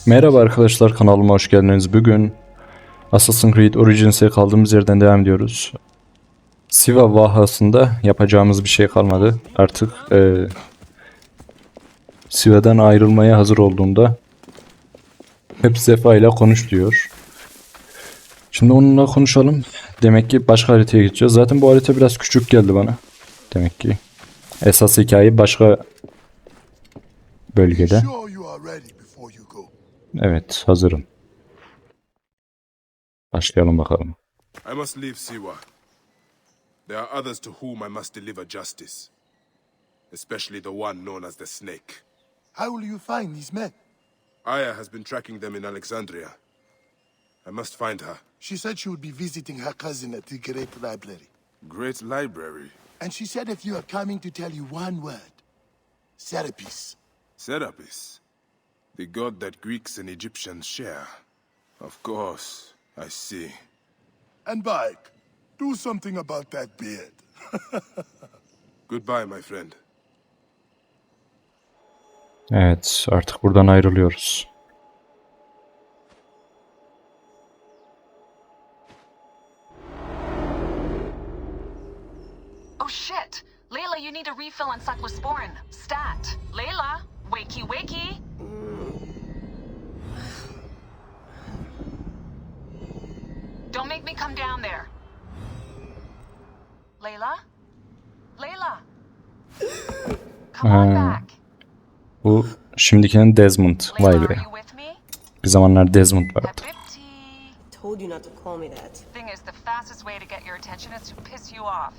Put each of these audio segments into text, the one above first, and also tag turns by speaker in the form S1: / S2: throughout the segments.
S1: Merhaba arkadaşlar, kanalıma hoş geldiniz. Bugün Assassin's Creed Origins'e kaldığımız yerden devam ediyoruz. Siva vahasında yapacağımız bir şey kalmadı. Artık Siva'dan ayrılmaya hazır olduğunda hep Zefa ile konuş diyor. Şimdi onunla konuşalım. Demek ki başka haritaya gideceğiz. Zaten bu harita biraz küçük geldi bana. Demek ki esas hikaye başka bölgede. Evet, hazırım. Başlayalım bakalım.
S2: I must leave Siwa. There are others to whom I must deliver justice. Especially the one known as the Snake.
S3: How will you find these men?
S2: Aya has been tracking them in Alexandria. I must find her.
S3: She said she would be visiting her cousin at the Great Library.
S2: Great Library?
S3: And she said if you are coming to tell you one word. Serapis.
S2: Serapis? The god that Greeks and Egyptians share. Of course, I see.
S3: And Bike, do something about that beard.
S2: Goodbye, my friend.
S1: Evet, artık buradan ayrılıyoruz.
S4: Oh shit! Layla, you need a refill on cyclosporin. Stat. Layla, wakey wakey. Don't make me come down there. Layla? Layla? Come on back.
S1: Bu şimdikinin Desmond. Vay
S4: Layla,
S1: be.
S4: are you with me?
S1: Bir zamanlar Desmond vardı.
S4: Habibti.
S5: Told you not to call me that.
S4: Thing is, the fastest way to get your attention is to piss you off.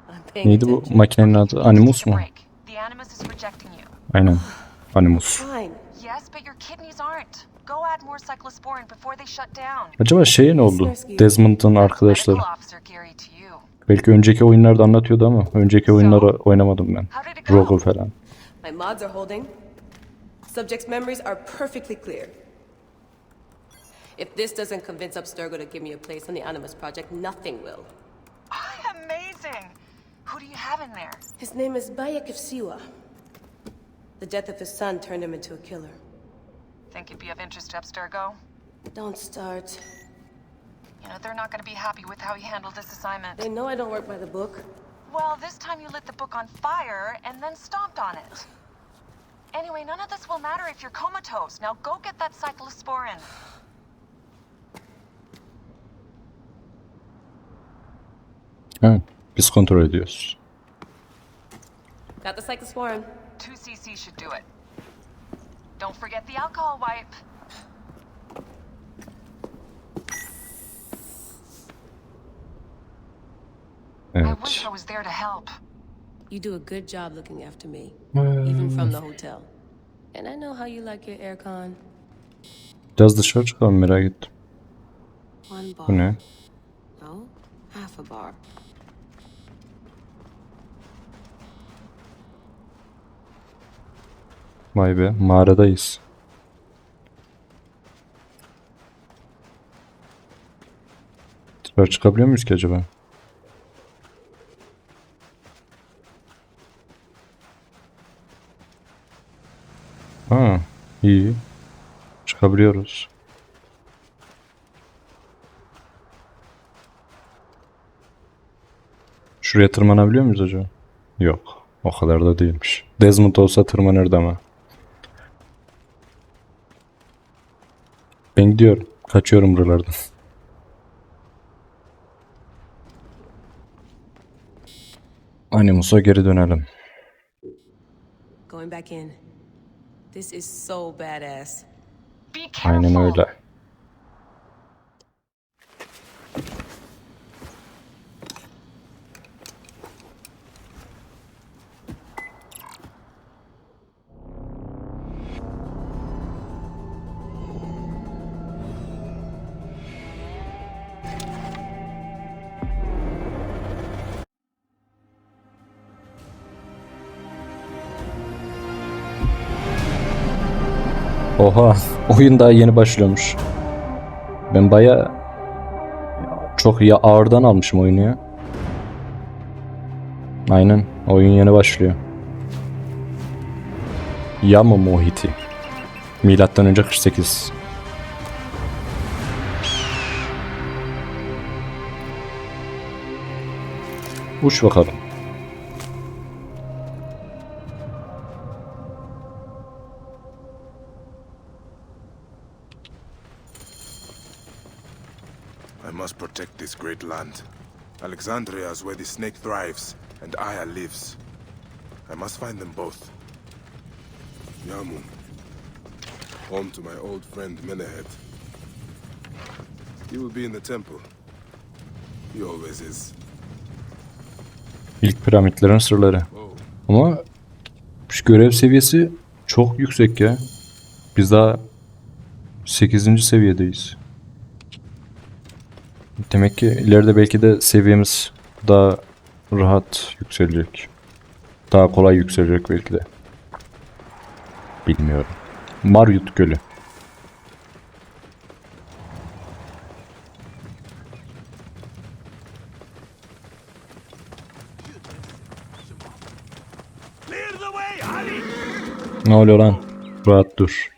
S5: I'm paying
S1: Neydi bu
S5: attention.
S1: makinenin adı? Animus
S4: Take a
S1: mu?
S4: break. The animus is rejecting you.
S1: Aynen. Animus.
S5: Fine.
S4: Yes, but your kidneys aren't. Go add more cyclosporin before they shut down.
S1: Acaba şey ne oldu? Desmond'ın arkadaşları.
S4: Medical officer Gary to you.
S1: Belki önceki oyunlarda anlatıyordu ama önceki oyunları oynamadım ben.
S4: How did it go?
S1: Rogue falan.
S5: My mods are holding. Subject's memories are perfectly clear. If this doesn't convince Abstergo to give me a place on the Animus Project, nothing will.
S4: Amazing. Who do you have in there?
S5: His name is Bayek of Siwa. The death of his son turned him into a killer.
S4: Think it'd be of interest to Abstergo?
S5: Don't start.
S4: You know, they're not going to be happy with how he handled this assignment.
S5: They know I don't work by the book.
S4: Well, this time you lit the book on fire and then stomped on it. Anyway, none of this will matter if you're comatose. Now go get that cyclosporin.
S1: Evet, biz kontrol ediyoruz.
S5: Got the cyclosporin.
S4: 2 cc should do it. Don't forget the alcohol wipe. I wish
S1: Evet.
S4: I was there to help.
S5: You do a good job looking after me, even from the hotel. And I know how you like your aircon.
S1: Biraz dışarı çıkalım, merak ettim.
S5: One bar.
S1: Bu ne?
S5: No, half a bar.
S1: Vay be, mağaradayız. Dışarı çıkabiliyor muyuz ki acaba? Ha, iyi. Çıkabiliyoruz. Şuraya tırmanabiliyor muyuz acaba? Yok. O kadar da değilmiş. Desmond olsa tırmanırdı ama. Ben gidiyorum. Kaçıyorum buralardan. Animus'a geri dönelim.
S5: Going back in. This is so badass.
S4: Be careful.
S1: Aynen öyle. Oha, oyun daha yeni başlıyormuş. Ben baya çok ya ağırdan almışım oyunu ya. Aynen, oyun yeni başlıyor. Yama Mohiti. Milattan önce 48. Uç bakalım.
S2: I must protect this great land. Alexandria is where the snake thrives, and Aya lives. I must find them both. Yamu. Home to my old friend Menehet. He will be in the temple. He always is.
S1: İlk piramitlerin sırları. Ama şu görev seviyesi çok yüksek ya. Biz daha 8. seviyedeyiz. Demek ki ileride belki de seviyemiz daha rahat yükselecek. Daha kolay yükselecek belki de. Bilmiyorum. Maryut Gölü. Ne oluyor lan? Rahat dur.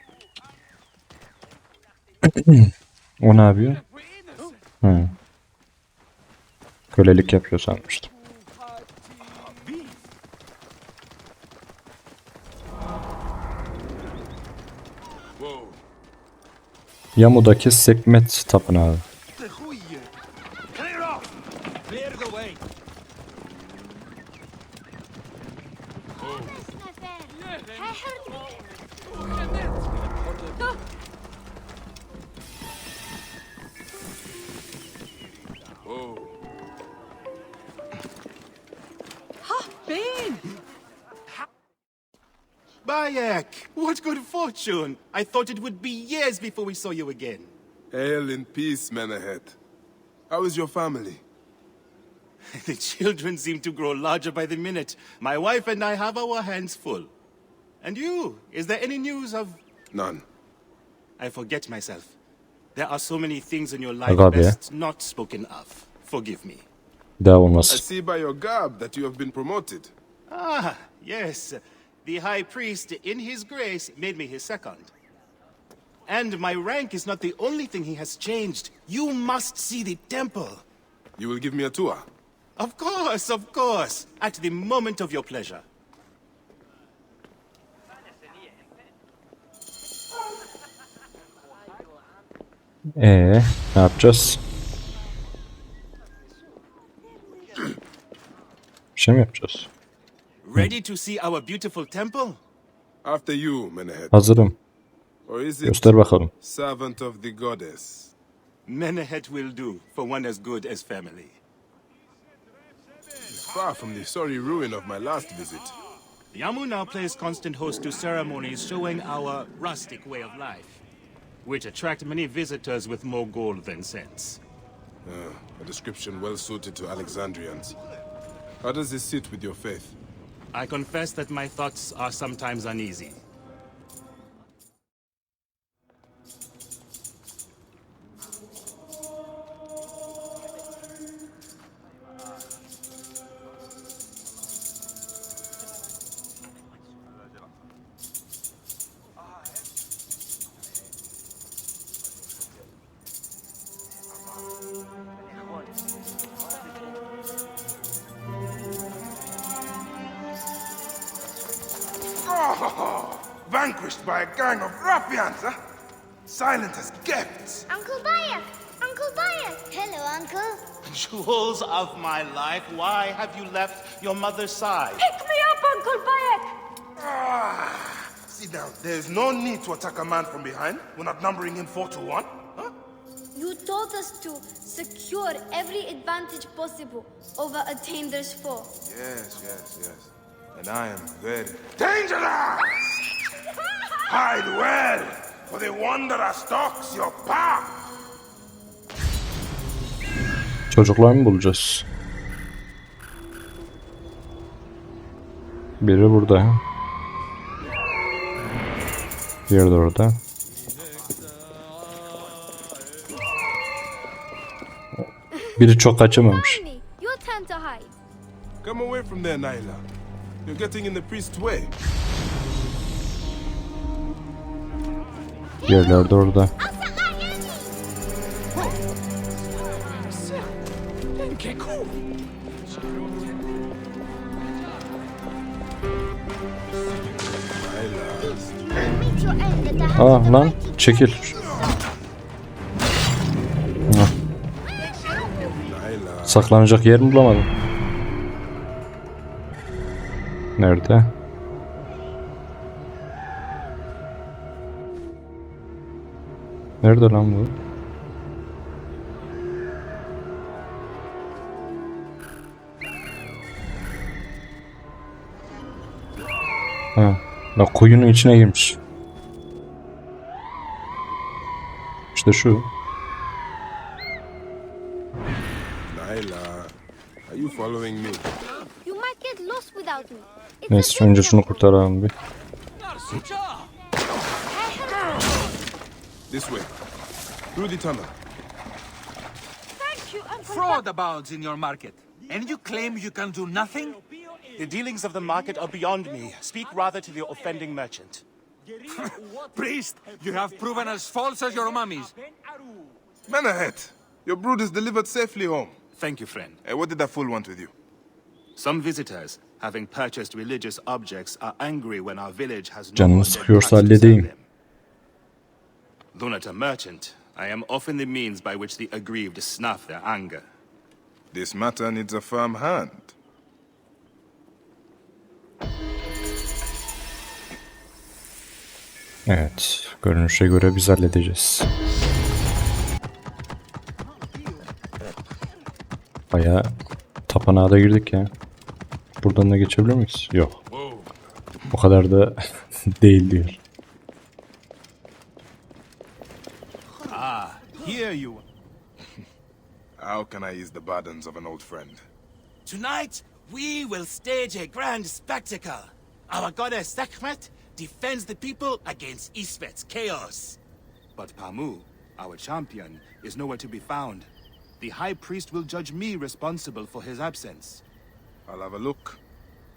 S1: O ne yapıyor? Hı. Kölelik yapıyor sanmıştım. Yamu'daki Sekmet Tapınağı.
S6: Bayek, what good fortune! I thought it would be years before we saw you again.
S2: Hail in peace, Menehet. How is your family?
S6: The children seem to grow larger by the minute. My wife and I have our hands full. And you, is there any news of...
S2: None.
S6: I forget myself. There are so many things in your life
S1: Aga be.
S6: best not spoken of. Forgive me.
S1: Daha
S2: I
S1: olmaz.
S2: see by your garb that you have been promoted.
S6: Ah, yes. The high priest, in his grace, made me his second. And my rank is not the only thing he has changed. You must see the temple.
S2: You will give me a tour.
S6: Of course, of course. At the moment of your pleasure.
S1: Ne yapacağız? Bir şey mi yapacağız?
S6: Ready to see our beautiful temple?
S2: After you, Menehet.
S1: Hazırım.
S2: Or is it
S1: Göster bakalım.
S2: servant of the goddess?
S6: Menehet will do for one as good as family.
S2: It's far from the sorry ruin of my last visit.
S6: Yamu now plays constant host to ceremonies showing our rustic way of life, which attract many visitors with more gold than sense.
S2: A description well suited to Alexandrians. How does this sit with your faith?
S6: I confess that my thoughts are sometimes uneasy.
S2: Vanquished by a gang of ruffians, huh? Silent as gifts.
S7: Uncle Bayek! Uncle Bayek! Hello, Uncle.
S6: Jewels of my life, why have you left your mother's side?
S7: Pick me up, Uncle Bayek!
S2: Sit down. There's no need to attack a man from behind. We're not numbering him 4-1. Huh?
S7: You taught us to secure every advantage possible over Attainer's foe.
S2: Yes. And I am very dangerous! Hide well, for the wanderer stalks your path.
S1: Çocuklar mı bulacağız? Biri burada. Diğeri de orada. Biri çok kaçamamış.
S7: Finally, your turn to hide.
S2: Come away from there, Naila. You're getting in the priest's way.
S1: Yerler de orada. Aa lan çekil. Ah. Saklanacak yer mi bulamadım? Nerede? Nerede lan bu? Ha, bak kuyunun içine girmiş. İşte şu.
S2: Naila, are you following me?
S7: You might get lost without me. It's
S1: Neyse önce şunu kurtaralım bir.
S2: This way. Through the tunnel.
S7: Thank you, Uncle.
S8: Fraud abounds in your market, and you claim you can do nothing?
S6: The dealings of the market are beyond me. Speak rather to the offending merchant.
S8: Priest, you have proven as false as your mummies.
S2: Menahet, your brood is delivered safely home.
S6: Thank you, friend.
S2: What did that fool want with you?
S6: Some visitors, having purchased religious objects, are angry when our village has no
S1: Canını
S6: more dead
S1: sıkıyorsa
S6: pipes to sell
S1: halledeyim.
S6: them. Though not a merchant, I am often the means by which the aggrieved snuff their anger.
S2: This matter needs a firm hand.
S1: Evet, görünüşe göre biz halledeceğiz. Bayağı tapınağa da girdik ya. Buradan da geçebilir miyiz? Yok. O kadar da değil diyor.
S6: Here you are.
S2: How can I ease the burdens of an old friend?
S6: Tonight, we will stage a grand spectacle. Our goddess Sekhmet defends the people against Isfet's chaos. But Pamu, our champion, is nowhere to be found. The high priest will judge me responsible for his absence.
S2: I'll have a look.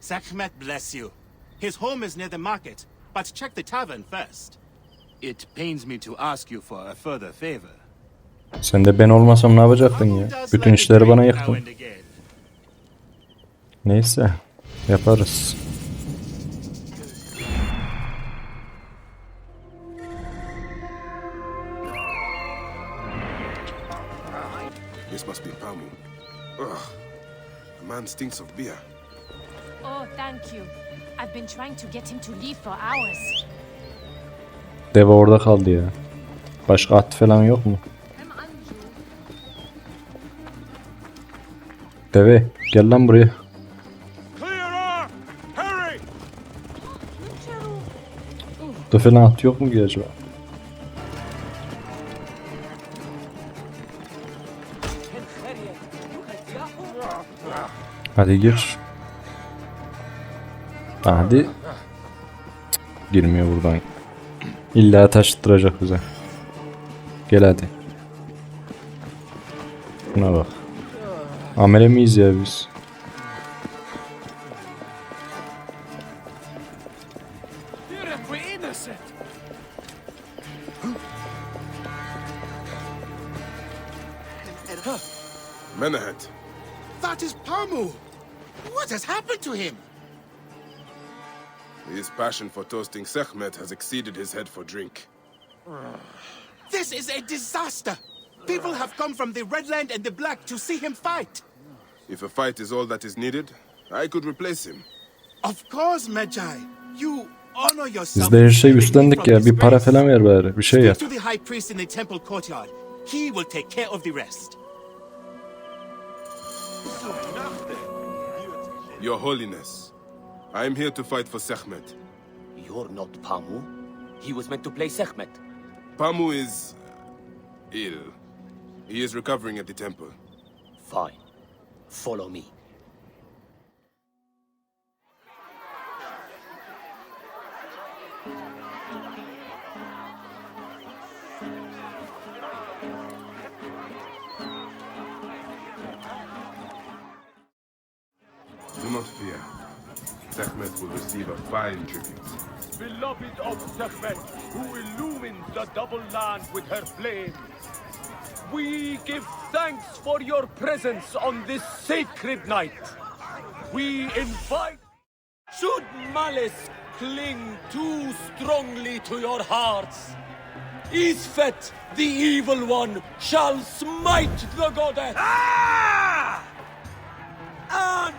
S6: Sekhmet bless you. His home is near the market, but check the tavern first. It pains me to ask you for a further favor.
S1: Sen de ben olmasam ne yapacaktın ya? Bütün işleri bana yıktın. Neyse, yaparız.
S2: This must be Pamu. Ugh, the man stinks of beer.
S9: Oh, thank you. I've been trying to get him to leave for hours.
S1: Deve orada kaldı ya. Başka at falan yok mu? Deve, gel lan buraya. Da falan at yok mu ki acaba? Hadi gir. Hadi. Cık, girmiyor buradan. İlla taşıttıracak bize. Gel hadi. Buna bak. Amele miyiz ya biz?
S2: Menahet,
S6: That is Pamu! What has happened to him?
S2: his passion for toasting Sekhmet has exceeded his head for drink.
S6: This is a disaster! People have come from the Red Land and the Black to see him fight.
S2: If a fight is all that is needed, I could replace him.
S6: Of course, Magi. You honor yourself.
S1: Biz de her şeyi üstlendik ya. Bir para falan ver bari. Bir şey yap.
S6: Speak to the high priest in the temple courtyard. He will take care of the rest.
S2: Your Holiness, I am here to fight for Sekhmet.
S10: You're not Pamu. He was meant to play Sekhmet.
S2: Pamu is ill. He is recovering at the temple.
S10: Fine. Follow me.
S2: Do not fear. Sekhmet will receive a fine tribute.
S11: Beloved of Sekhmet, who illumines the double land with her flame. We give thanks for your presence on this sacred night. We invite... Should malice cling too strongly to your hearts, Isfet, the evil one, shall smite the goddess and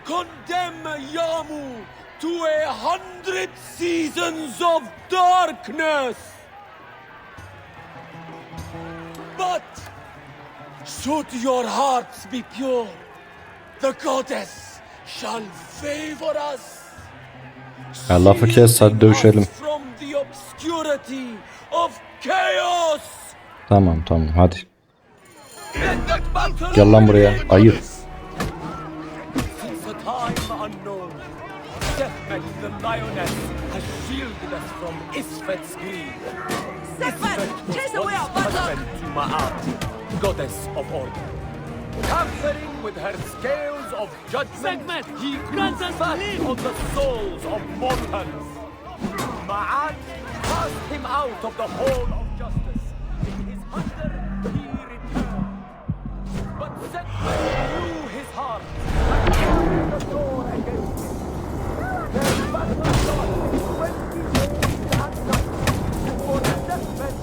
S11: condemn Yamu to 100 seasons of darkness. But should your hearts be pure, the goddess shall favor us.
S1: Ya lafı kes, hadi dövüşelim.
S11: From the obscurity of chaos.
S1: Tamam hadi. Gel lan buraya ayı.
S11: Since a time unknown, Sekhmet the lioness has shielded us from Isfet's greed. Isfet was once husband to Ma'at, goddess of order. Tampering with her scales of judgment, he grants us fat on the souls of mortals. Ma'at cast him out of the hall of justice. In his hunger, he returned. But Sekhmet knew his heart and opened the door against him. Their battle lasted 20 days and nights before Sekhmet.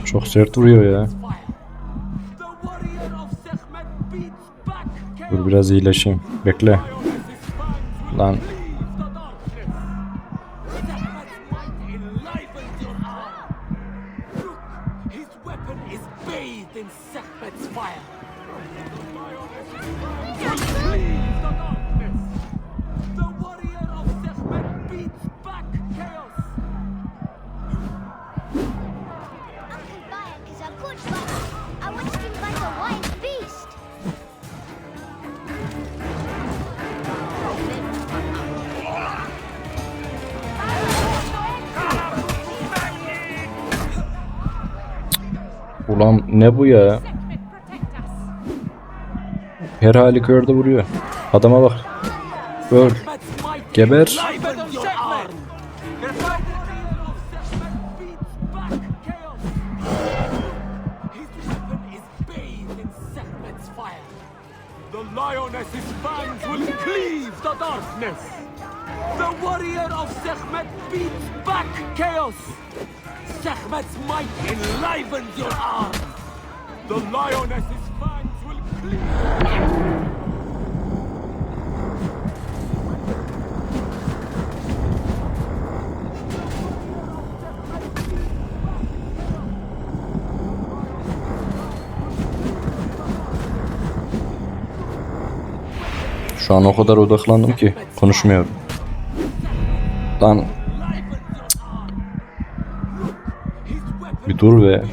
S1: Çok sert vuruyor ya. Dur biraz iyileşeyim. Bekle. Lan. Ulan ne bu ya? Her halükarda vuruyor. Adama bak. Öl. Geber.
S11: The lioness's fangs will cleave the darkness. The warrior of Sekhmet beats back chaos. Sekhmet's might enlivens your arm. The lioness's fangs will cleave.
S1: Şu an o kadar odaklandım ki konuşmuyorum. Lan. Bir dur be.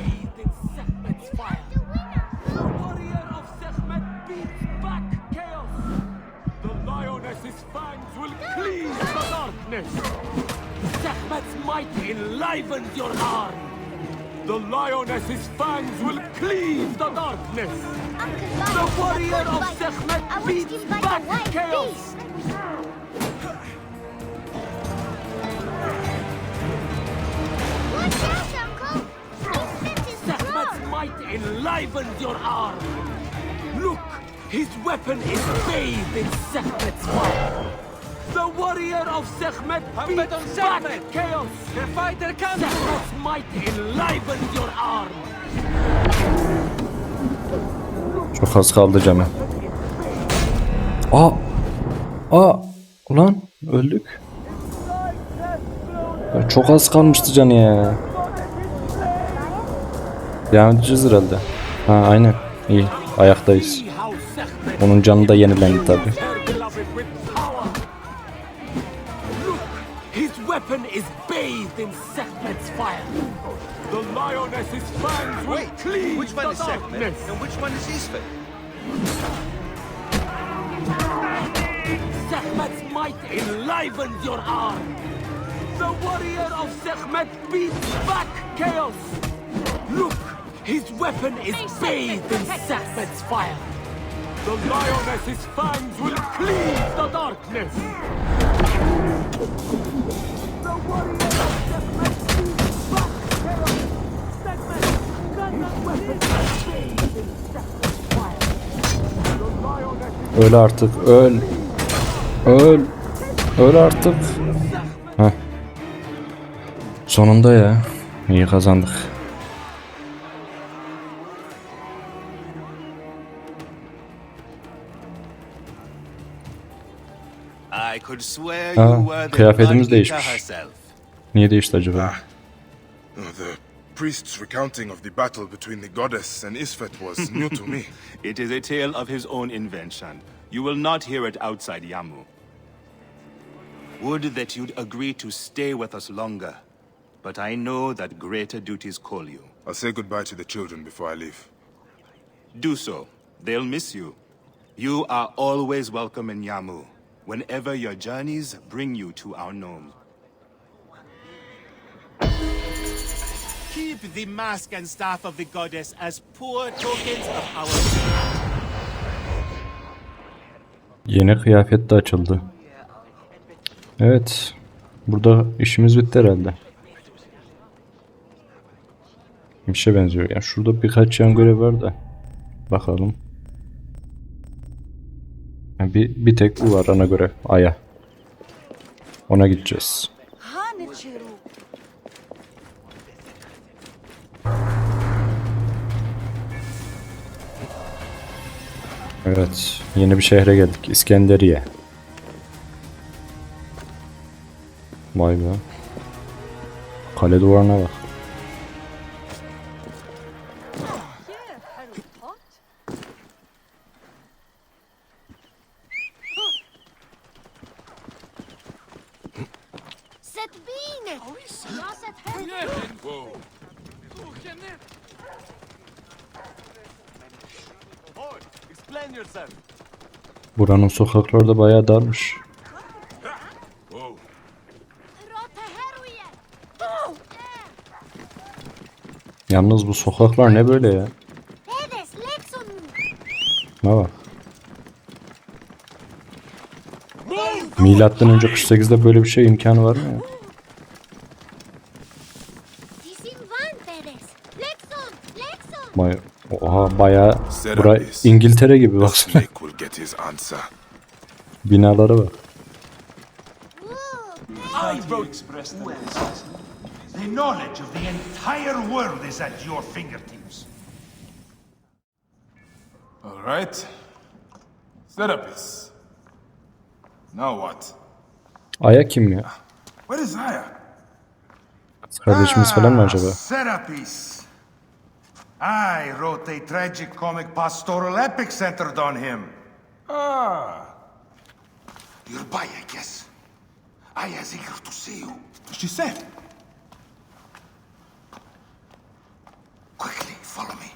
S11: The lioness's fangs will cleave the darkness. The warrior of Sekhmet beats back chaos. Sekhmet's might enlivens your arm. Look, his weapon is bathed in Sekhmet's fire. The warrior of Sekhmet beats back chaos. The fighter comes. Sekhmet's might enlivens your arm.
S1: Çok az kaldı canım. Ulan öldük. Ya çok az kalmıştı canı ya. Devam edeceğiz herhalde. Ha aynen. İyi. Ayaktayız. Onun canı da yenilendi tabi.
S11: Weapon is bathed in Sekhmet's fire. The lioness's fangs will cleave
S8: Which one
S11: the
S8: is Sekhmet
S11: darkness.
S8: and which one is Isfet?
S11: Sekhmet's might enlivens your arm. The warrior of Sekhmet beats back chaos. Look, his weapon is bathed in Sekhmet's fire. The lioness's fangs will cleave the darkness.
S1: Öl artık, öl. Öl. Öl artık. Heh. Sonunda ya. İyi kazandık.
S6: I could swear you were the
S1: kıyafetimiz
S6: Margita
S1: değişmiş.
S6: herself.
S1: Niye değişti acaba?
S2: The priest's recounting of the battle between the goddess and Isfet was new to me.
S6: It is a tale of his own invention. You will not hear it outside Yamu. Would that you'd agree to stay with us longer. But I know that greater duties call you.
S2: I'll say goodbye to the children before I leave.
S6: Do so. They'll miss you. You are always welcome in Yamu, whenever your journeys bring you to our gnome. Keep the mask and staff of the goddess as poor tokens of our...
S1: Yeni kıyafet de açıldı. Evet. Burada işimiz bitti herhalde. Bir şey benziyor. Yani şurada birkaç yan görev var da. Bakalım. Yani bir tek bu var ana görev. Aya. Ona gideceğiz. Evet. Yeni bir şehre geldik. İskenderiye. Vay be. Kale duvarına bak. Buranın sokakları da bayağı darmış. Yalnız bu sokaklar ne böyle ya? Ne var? Milattan önce 48'de böyle bir şey imkanı var mı ya? Oha bayağı bura İngiltere gibi baksana. Binalara bak.
S12: I wrote the knowledge of the entire world is at your fingertips.
S2: All right. Serapis. Now what?
S1: Aya kim ya?
S2: Where is Aya?
S1: Kardeşimiz falan mı acaba?
S12: Serapis. I wrote a tragic comic pastoral epic centered on him. You're by, I guess. Aya's eager to see you.
S2: She said.
S12: Quickly, follow me.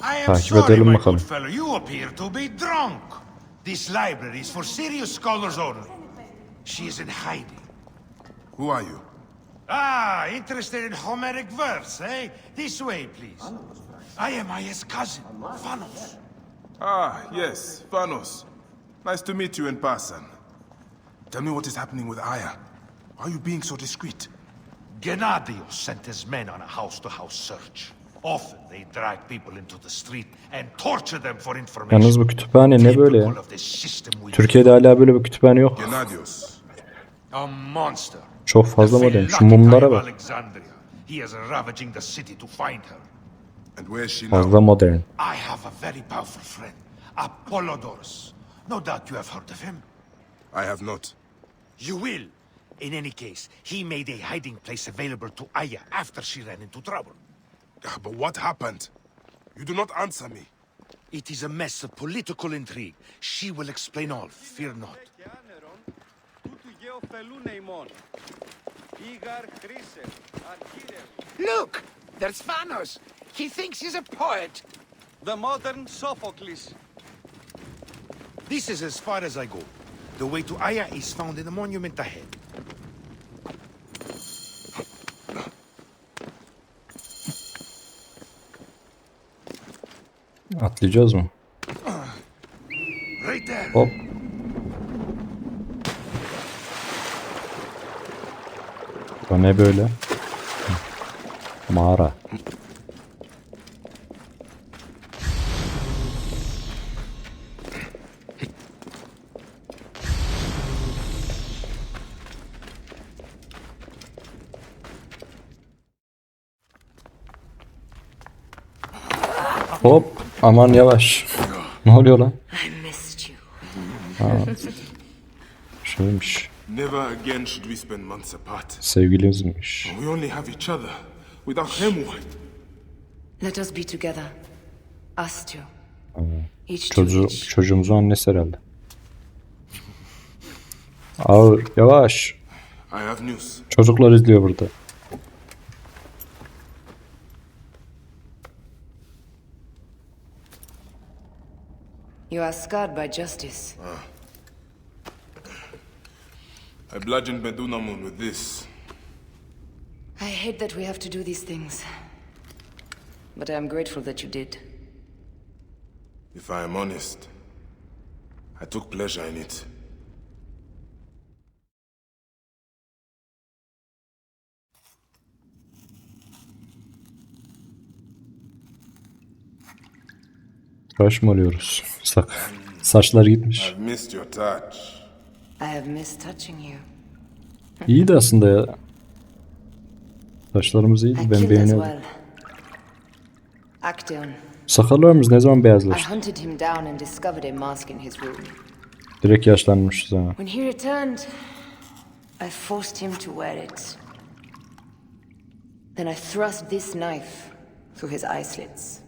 S12: I am
S1: Takip
S12: sorry,
S1: edelim
S12: my
S1: bakalım.
S12: good fellow. You appear to be drunk. This library is for serious scholars only. She is in hiding.
S2: Who are you?
S12: Interested in Homeric verse, eh? This way, please. I am Aya's cousin, Vanos.
S2: Yes, Vanos. Nice to meet you in person. Tell me what is happening with Aya. Why are you being so discreet?
S12: Gennadios sent his men on a house-to-house search. Often they drag people into the street and torture them for information.
S1: Yalnız bu kütüphane ne böyle ya? Türkiye'de hala böyle bir kütüphane yok.
S2: Gennadios.
S12: A monster.
S1: Çok fazla modern. Şu mumlara bak.
S12: He is ravaging the city to find her.
S2: And where is she
S1: Fazla
S2: now?
S1: modern.
S12: I have a very powerful friend, Apollodorus. No doubt you have heard of him.
S2: I have not.
S12: You will. In any case, he made a hiding place available to Aya after she ran into trouble.
S2: But what happened? You do not answer me.
S12: It is a mess of political intrigue. She will explain all, fear not.
S8: Look! There's Vanos! He thinks he's a poet! The modern Sophocles.
S12: This is as far as I go. The way to Aya is found in the monument ahead.
S1: Atlayacağız mı?
S2: Right there.
S1: Hop. Bu ne böyle? Mağara. Hop. Aman yavaş. Ne oluyor lan? Ha. Şeymiş.
S2: Never again should we spend months apart.
S1: Sevgilimizmiş.
S2: We only have each other. Without him,
S5: Let us be together. Us two. Each to
S1: Çocuğu,
S5: each.
S1: çocuğumuzun annesi herhalde. Ağır, yavaş.
S2: I have news.
S1: Çocuklar izliyor burada.
S5: You are scarred by justice.
S2: I bludgeoned Medunamun with this.
S5: I hate that we have to do these things. But I am grateful that you did.
S2: If I am honest, I took pleasure in it.
S1: Tıraş mı oluyoruz? Saçlar gitmiş.
S2: I've missed your touch.
S5: I have missed touching you.
S1: İyiydi aslında ya. Saçlarımız
S5: I
S1: iyiydi. Ben
S5: killed as
S1: beğeniyorum.
S5: well. Acteon.
S1: Sakallarımız ne zaman
S5: I
S1: beyazlaştı?
S5: hunted him down and discovered a mask in his room.
S1: Direkt yaşlanmışız ha.
S5: When he returned, I forced him to wear it. Then I thrust this knife through his eye slits.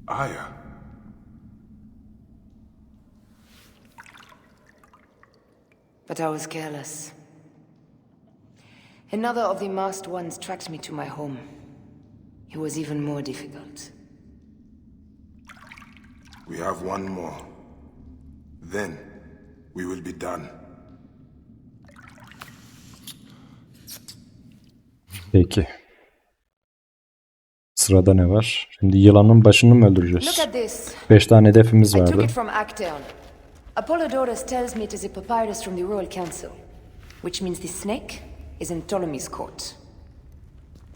S2: Aya.
S5: But I was careless. Another of the masked ones tracked me to my home. It was even more difficult.
S2: We have one more. Then we will be done.
S1: Peki. Sırada ne var? Şimdi yılanın başını mı
S5: Look
S1: öldüreceğiz?
S5: at this.
S1: 5 tane hedefimiz
S5: I took
S1: vardı.
S5: it from Acteon. Apollodorus tells me it is a papyrus from the Royal Council, which means the snake is in Ptolemy's court.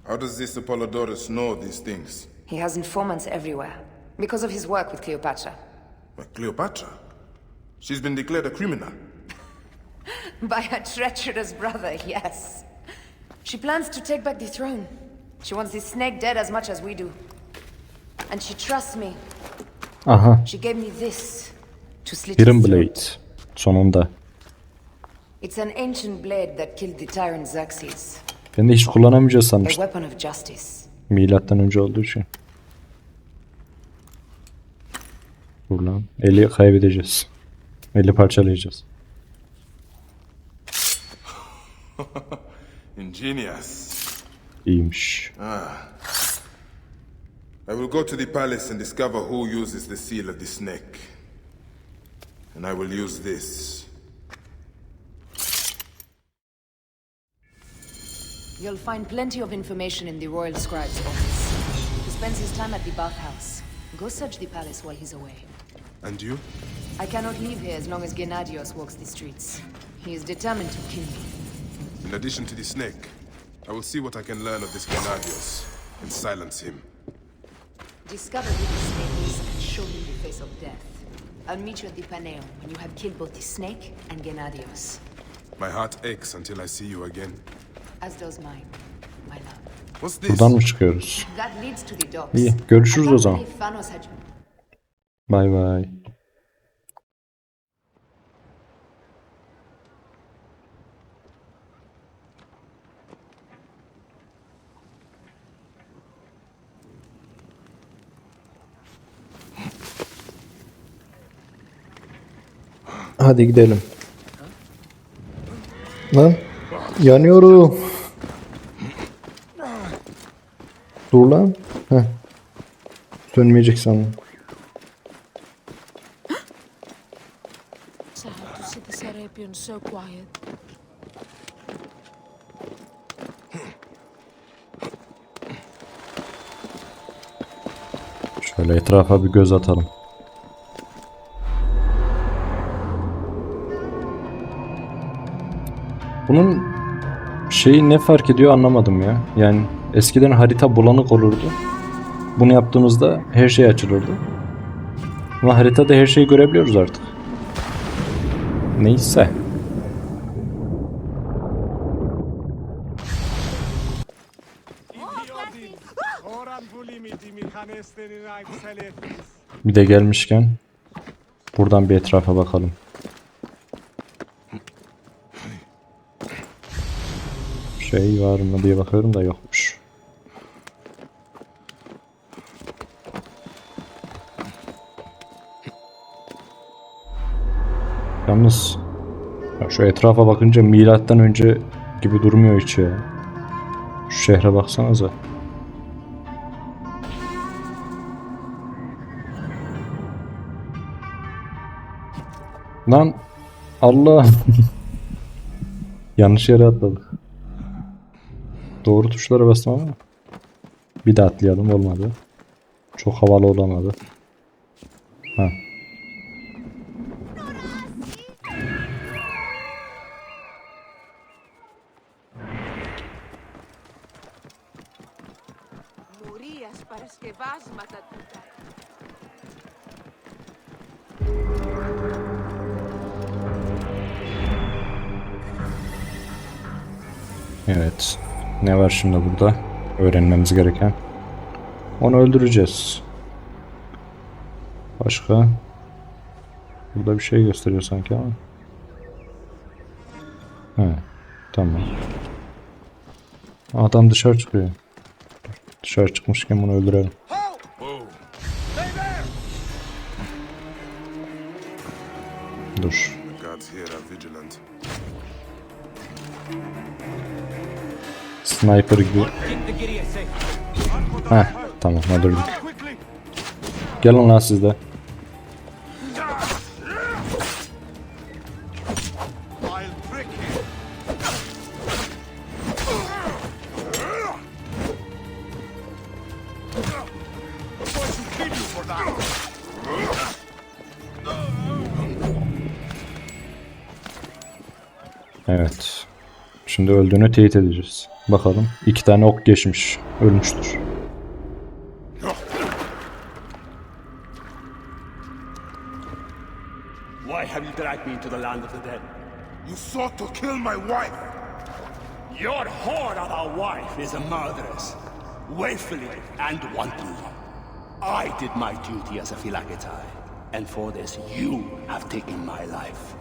S2: How does this Apollodorus know these things?
S5: He has informants everywhere because of his work with Cleopatra.
S2: Cleopatra? She's been declared a criminal.
S5: By her treacherous brother, yes. She plans to take back the throne. She wants the snake dead as much as we do. And she trusts me.
S1: Aha.
S5: She gave me this to slit his
S1: Iron
S5: throat.
S1: Blade. Sonunda.
S5: It's an ancient blade that killed the tyrant Xerxes.
S1: Ben de hiç kullanamayacağız
S5: A
S1: sanmıştım.
S5: weapon of justice.
S1: Milattan önce olduğu için. Dur lan. Eli kaybedeceğiz. Eli parçalayacağız.
S2: Ingenious.
S1: İyiymiş.
S2: I will go to the palace and discover who uses the seal of the snake. And I will use this.
S5: You'll find plenty of information in the royal scribe's office. He spends his time at the bathhouse. Go search the palace while he's away.
S2: And you?
S5: I cannot leave here as long as Gennadios walks the streets. He is determined to kill me.
S2: In addition to the snake, I will see what I can learn of this Gennadios and silence him.
S5: Discover who the snake is and show him the face of death. I'll meet you at the Paneum when you have killed both the snake and Gennadios.
S2: My heart aches until I see you again.
S5: As does mine, my love.
S2: What's this?
S1: Buradan mı çıkıyoruz?
S5: That leads to the docks.
S1: İyi, görüşürüz
S5: I
S1: o
S5: can't
S1: zaman.
S5: believe Thanos had...
S1: Bay bay. Hadi gidelim. Lan yanıyorum. Dur lan. Heh. Sönmeyecek sandım.
S9: Sad to see the Serapians so quiet.
S1: Şöyle etrafa bir göz atalım. Bunun şeyi ne fark ediyor anlamadım ya. Yani eskiden harita bulanık olurdu. Bunu yaptığımızda her şey açılırdı. Ama haritada her şeyi görebiliyoruz artık. Neyse. Bir de gelmişken buradan bir etrafa bakalım. Şey var mı diye bakıyorum da yokmuş. Yalnız ya şu etrafa bakınca milattan önce gibi durmuyor hiç ya. Şu şehre baksanıza. Lan Allah. Yanlış yere atladık. Doğru tuşlara bastım ama. Bir de atlayalım, olmadı. Çok havalı olamadı. Ha. Evet. Ne var şimdi burada? Öğrenmemiz gereken. Onu öldüreceğiz. Başka? Burada bir şey gösteriyor sanki ama. He. Tamam. Adam dışarı çıkıyor. Dışarı çıkmışken bunu öldürelim. Dur. Sniper gibi. Heh, tamam öldürdük. Gelin lan siz de. Evet. Şimdi öldüğünü teyit edeceğiz. Bakalım. 2 tane ok geçmiş. Ölmüştür.
S13: Why have you dragged me into the land of the dead?
S2: You sought to kill my wife!
S13: Your whore of a wife is a murderess, willfully and wantonly. I did my duty as a Philagetai, and for this you have taken my life.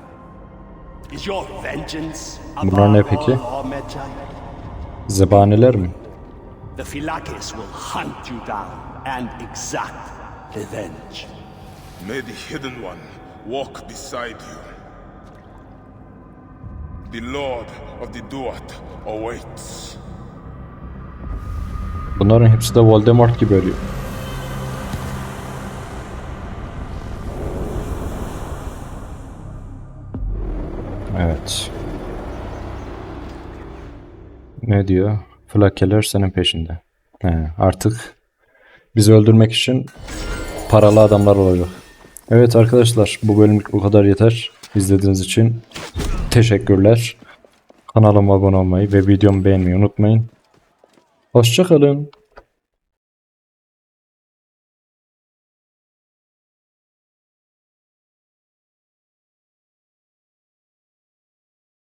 S13: Is your vengeance
S1: Bunlar ne peki? Zebaniler mi?
S13: The Philakes will hunt you down and exact revenge.
S2: May the Hidden One walk beside you. The Lord of the Duat awaits.
S1: Bunların hepsi de Voldemort gibi ölüyor. Evet. Ne diyor? Flakeler senin peşinde. Artık bizi öldürmek için paralı adamlar olacak. Evet arkadaşlar, bu bölümlük bu kadar yeter. İzlediğiniz için teşekkürler. Kanalıma abone olmayı ve videomu beğenmeyi unutmayın. Hoşça kalın.